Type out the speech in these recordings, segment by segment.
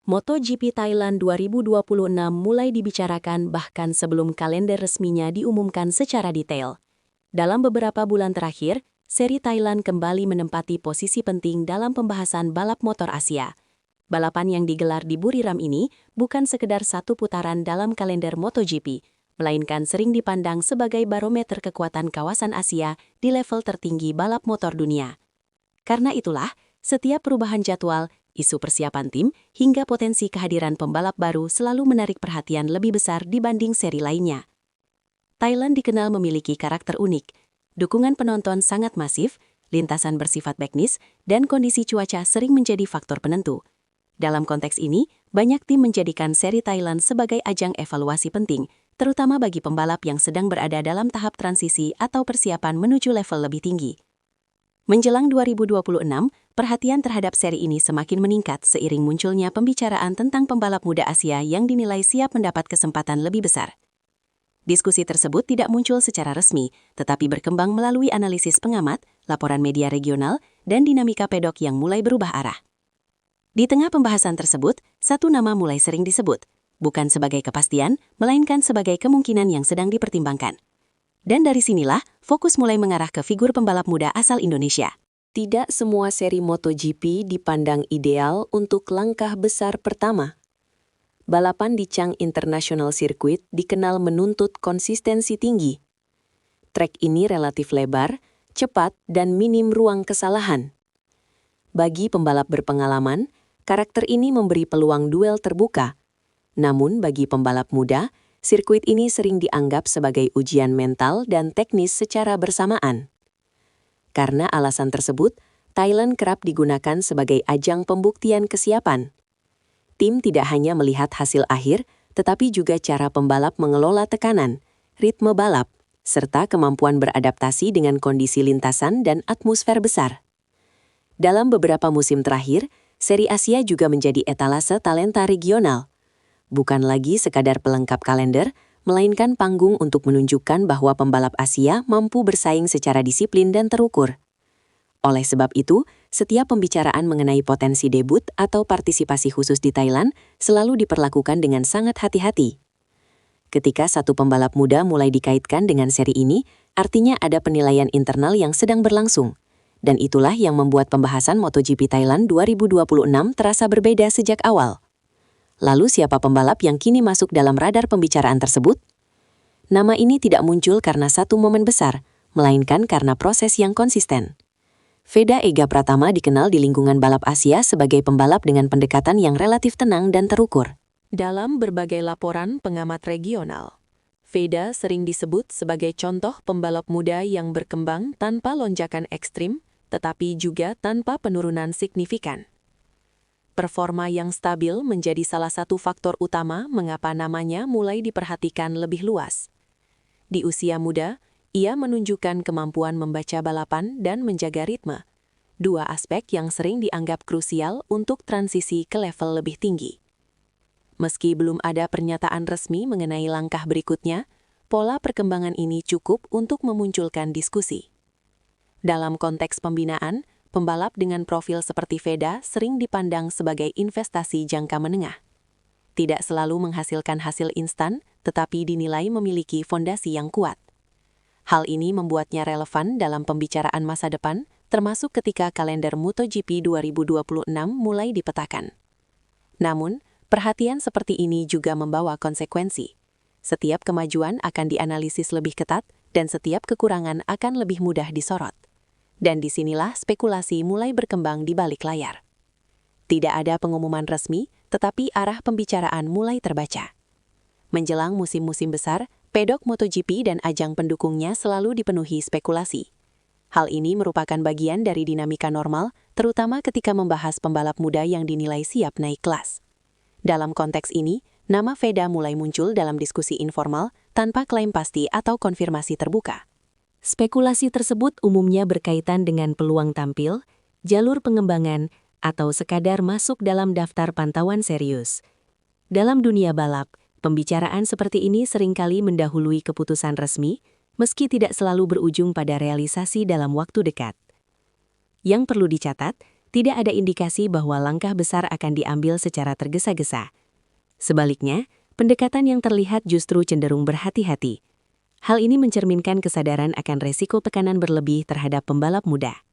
MotoGP Thailand 2026 mulai dibicarakan bahkan sebelum kalender resminya diumumkan secara detail. Dalam beberapa bulan terakhir, seri Thailand kembali menempati posisi penting dalam pembahasan balap motor Asia. Balapan yang digelar di Buriram ini bukan sekedar satu putaran dalam kalender MotoGP, melainkan sering dipandang sebagai barometer kekuatan kawasan Asia di level tertinggi balap motor dunia. Karena itulah, setiap perubahan jadwal, isu persiapan tim, hingga potensi kehadiran pembalap baru selalu menarik perhatian lebih besar dibanding seri lainnya. Thailand dikenal memiliki karakter unik. Dukungan penonton sangat masif, lintasan bersifat teknis, dan kondisi cuaca sering menjadi faktor penentu. Dalam konteks ini, banyak tim menjadikan seri Thailand sebagai ajang evaluasi penting, terutama bagi pembalap yang sedang berada dalam tahap transisi atau persiapan menuju level lebih tinggi. Menjelang 2026, perhatian terhadap seri ini semakin meningkat seiring munculnya pembicaraan tentang pembalap muda Asia yang dinilai siap mendapat kesempatan lebih besar. Diskusi tersebut tidak muncul secara resmi, tetapi berkembang melalui analisis pengamat, laporan media regional, dan dinamika pedok yang mulai berubah arah. Di tengah pembahasan tersebut, satu nama mulai sering disebut, bukan sebagai kepastian, melainkan sebagai kemungkinan yang sedang dipertimbangkan. Dan dari sinilah, fokus mulai mengarah ke figur pembalap muda asal Indonesia. Tidak semua seri MotoGP dipandang ideal untuk langkah besar pertama. Balapan di Chang International Circuit dikenal menuntut konsistensi tinggi. Trek ini relatif lebar, cepat, dan minim ruang kesalahan. Bagi pembalap berpengalaman, karakter ini memberi peluang duel terbuka. Namun bagi pembalap muda, sirkuit ini sering dianggap sebagai ujian mental dan teknis secara bersamaan. Karena alasan tersebut, Thailand kerap digunakan sebagai ajang pembuktian kesiapan. Tim tidak hanya melihat hasil akhir, tetapi juga cara pembalap mengelola tekanan, ritme balap, serta kemampuan beradaptasi dengan kondisi lintasan dan atmosfer besar. Dalam beberapa musim terakhir, seri Asia juga menjadi etalase talenta regional. Bukan lagi sekadar pelengkap kalender, melainkan panggung untuk menunjukkan bahwa pembalap Asia mampu bersaing secara disiplin dan terukur. Oleh sebab itu, setiap pembicaraan mengenai potensi debut atau partisipasi khusus di Thailand selalu diperlakukan dengan sangat hati-hati. Ketika satu pembalap muda mulai dikaitkan dengan seri ini, artinya ada penilaian internal yang sedang berlangsung. Dan itulah yang membuat pembahasan MotoGP Thailand 2026 terasa berbeda sejak awal. Lalu siapa pembalap yang kini masuk dalam radar pembicaraan tersebut? Nama ini tidak muncul karena satu momen besar, melainkan karena proses yang konsisten. Veda Ega Pratama dikenal di lingkungan balap Asia sebagai pembalap dengan pendekatan yang relatif tenang dan terukur. Dalam berbagai laporan pengamat regional, Veda sering disebut sebagai contoh pembalap muda yang berkembang tanpa lonjakan ekstrim, tetapi juga tanpa penurunan signifikan. Performa yang stabil menjadi salah satu faktor utama mengapa namanya mulai diperhatikan lebih luas. Di usia muda, ia menunjukkan kemampuan membaca balapan dan menjaga ritme, dua aspek yang sering dianggap krusial untuk transisi ke level lebih tinggi. Meski belum ada pernyataan resmi mengenai langkah berikutnya, pola perkembangan ini cukup untuk memunculkan diskusi. Dalam konteks pembinaan, pembalap dengan profil seperti Veda sering dipandang sebagai investasi jangka menengah. Tidak selalu menghasilkan hasil instan, tetapi dinilai memiliki fondasi yang kuat. Hal ini membuatnya relevan dalam pembicaraan masa depan, termasuk ketika kalender MotoGP 2026 mulai dipetakan. Namun, perhatian seperti ini juga membawa konsekuensi. Setiap kemajuan akan dianalisis lebih ketat, dan setiap kekurangan akan lebih mudah disorot. Dan disinilah spekulasi mulai berkembang di balik layar. Tidak ada pengumuman resmi, tetapi arah pembicaraan mulai terbaca. Menjelang musim-musim besar, pedok MotoGP dan ajang pendukungnya selalu dipenuhi spekulasi. Hal ini merupakan bagian dari dinamika normal, terutama ketika membahas pembalap muda yang dinilai siap naik kelas. Dalam konteks ini, nama Veda mulai muncul dalam diskusi informal tanpa klaim pasti atau konfirmasi terbuka. Spekulasi tersebut umumnya berkaitan dengan peluang tampil, jalur pengembangan, atau sekadar masuk dalam daftar pantauan serius. Dalam dunia balap, pembicaraan seperti ini seringkali mendahului keputusan resmi, meski tidak selalu berujung pada realisasi dalam waktu dekat. Yang perlu dicatat, tidak ada indikasi bahwa langkah besar akan diambil secara tergesa-gesa. Sebaliknya, pendekatan yang terlihat justru cenderung berhati-hati. Hal ini mencerminkan kesadaran akan resiko tekanan berlebih terhadap pembalap muda.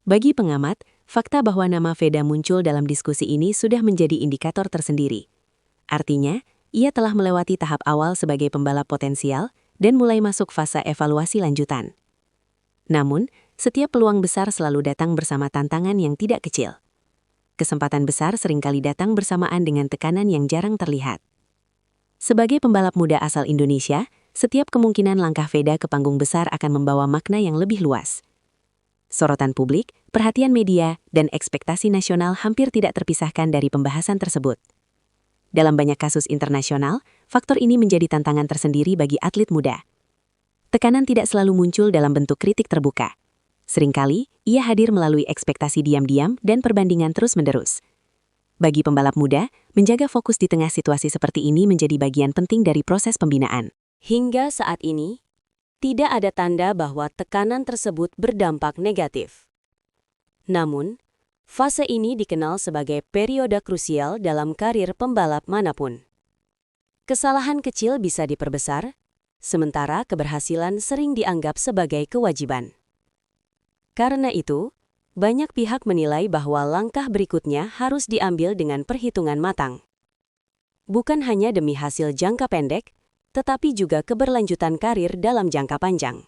Bagi pengamat, fakta bahwa nama Veda muncul dalam diskusi ini sudah menjadi indikator tersendiri. Artinya, ia telah melewati tahap awal sebagai pembalap potensial dan mulai masuk fase evaluasi lanjutan. Namun, setiap peluang besar selalu datang bersama tantangan yang tidak kecil. Kesempatan besar seringkali datang bersamaan dengan tekanan yang jarang terlihat. Sebagai pembalap muda asal Indonesia, setiap kemungkinan langkah Veda ke panggung besar akan membawa makna yang lebih luas. Sorotan publik, perhatian media, dan ekspektasi nasional hampir tidak terpisahkan dari pembahasan tersebut. Dalam banyak kasus internasional, faktor ini menjadi tantangan tersendiri bagi atlet muda. Tekanan tidak selalu muncul dalam bentuk kritik terbuka. Seringkali, ia hadir melalui ekspektasi diam-diam dan perbandingan terus-menerus. Bagi pembalap muda, menjaga fokus di tengah situasi seperti ini menjadi bagian penting dari proses pembinaan. Hingga saat ini, tidak ada tanda bahwa tekanan tersebut berdampak negatif. Namun, fase ini dikenal sebagai periode krusial dalam karir pembalap manapun. Kesalahan kecil bisa diperbesar, sementara keberhasilan sering dianggap sebagai kewajiban. Karena itu, banyak pihak menilai bahwa langkah berikutnya harus diambil dengan perhitungan matang. Bukan hanya demi hasil jangka pendek, tetapi juga keberlanjutan karir dalam jangka panjang.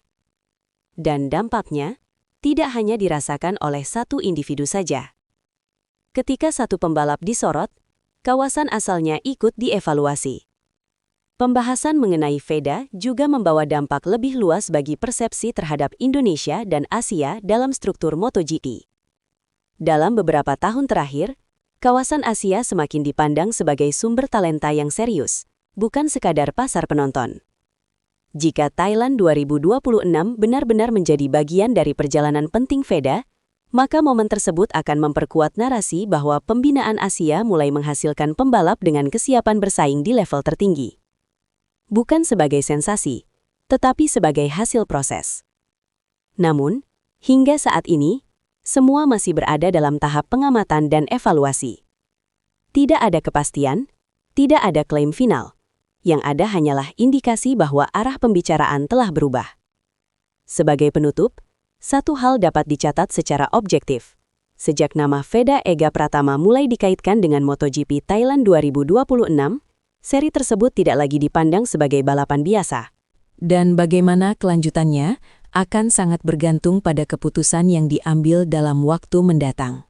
Dan dampaknya tidak hanya dirasakan oleh satu individu saja. Ketika satu pembalap disorot, kawasan asalnya ikut dievaluasi. Pembahasan mengenai Veda juga membawa dampak lebih luas bagi persepsi terhadap Indonesia dan Asia dalam struktur MotoGP. Dalam beberapa tahun terakhir, kawasan Asia semakin dipandang sebagai sumber talenta yang serius, bukan sekadar pasar penonton. Jika Thailand 2026 benar-benar menjadi bagian dari perjalanan penting Veda, maka momen tersebut akan memperkuat narasi bahwa pembinaan Asia mulai menghasilkan pembalap dengan kesiapan bersaing di level tertinggi. Bukan sebagai sensasi, tetapi sebagai hasil proses. Namun, hingga saat ini, semua masih berada dalam tahap pengamatan dan evaluasi. Tidak ada kepastian, tidak ada klaim final. Yang ada hanyalah indikasi bahwa arah pembicaraan telah berubah. Sebagai penutup, satu hal dapat dicatat secara objektif. Sejak nama Veda Ega Pratama mulai dikaitkan dengan MotoGP Thailand 2026, seri tersebut tidak lagi dipandang sebagai balapan biasa. Dan bagaimana kelanjutannya akan sangat bergantung pada keputusan yang diambil dalam waktu mendatang.